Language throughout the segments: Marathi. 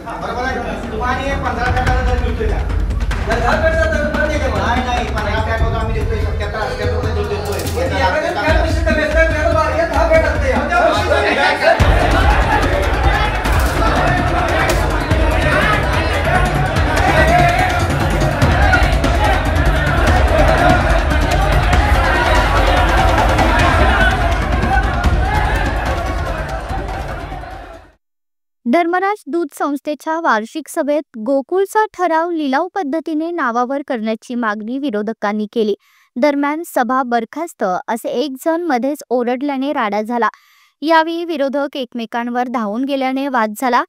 बरोबर आहे. तुम्हाला 15 फॅटाचा दर मिळतोय का? जर 10 फॅटचा दर मिळते का? नाही 15 फॅट होतो आम्ही देतोय 77-80 रुपये दूध देतोय. फॅट कशी कमी असते? मॅडम 10 फॅट असते. धर्मराज दूध संस्थेच्या वार्षिक सभेत गोकुळचा ठराव लिलाव पद्धतीने नावावर करण्याची मागणी विरोधकांनी केली. दरम्यान सभा बरखास्त असे एक जण मध्येच ओरडल्याने राडा झाला. यावेळी विरोधक एकमेकांवर धावून गेल्याने वाद झाला.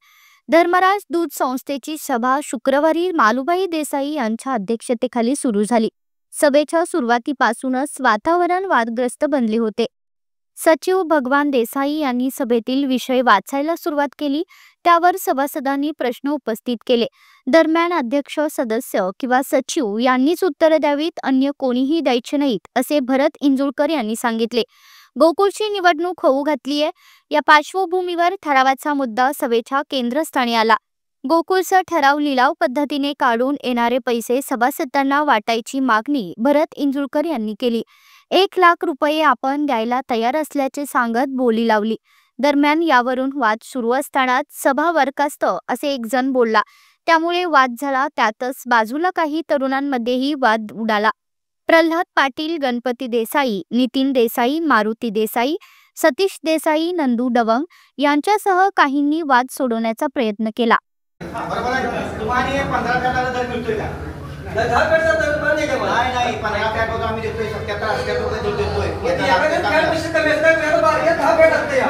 धर्मराज दूध संस्थेची सभा शुक्रवारी मालुबाई देसाई यांच्या अध्यक्षतेखाली सुरू झाली. सभेच्या सुरुवातीपासूनच वातावरण वादग्रस्त बनले होते. सचिव भगवान देसाई यांनी सभेतील विषय वाचायला सुरुवात केली. त्यावर सभासदांनी प्रश्न उपस्थित केले. दरम्यान अध्यक्ष, सदस्य किंवा सचिव यांनीच उत्तरे द्यावीत, अन्य कोणीही द्यायचे नाहीत, असे भरत इंजुळकर यांनी सांगितले. गोकुळची निवडणूक होऊ घातली आहे. या पार्श्वभूमीवर ठरावाचा मुद्दा सभेच्या केंद्रस्थानी आला. गोकुळचा ठराव लिलाव पद्धतीने काढून येणारे पैसे सभासदांना वाटायची मागणी भरत इंजुळकर यांनी केली. 1 लाख रुपये आपण द्यायला तयार असल्याचे सांगत बोली लावली. दरम्यान यावरून वाद सुरू असतानाच सभा बरखास्त असे एक जण बोलला. त्यामुळे वाद झाला. त्यातच बाजूला काही तरुणांमध्येही वाद उडाला. प्रल्हाद पाटील, गणपती देसाई, नितीन देसाई, मारुती देसाई, सतीश देसाई, नंदू डवंग यांच्यासह काहींनी वाद सोडवण्याचा प्रयत्न केला. बरोबर आहे. तुम्हाला 15 फॅटाचा दर मिळतोय का? 10 फॅटचा दर मिळते का? नाही 15 फॅट होतो आम्ही देतोय 77-80 रुपये दूध देतोय. फॅट कशी कमी असते? मॅडम 10 फॅट असते.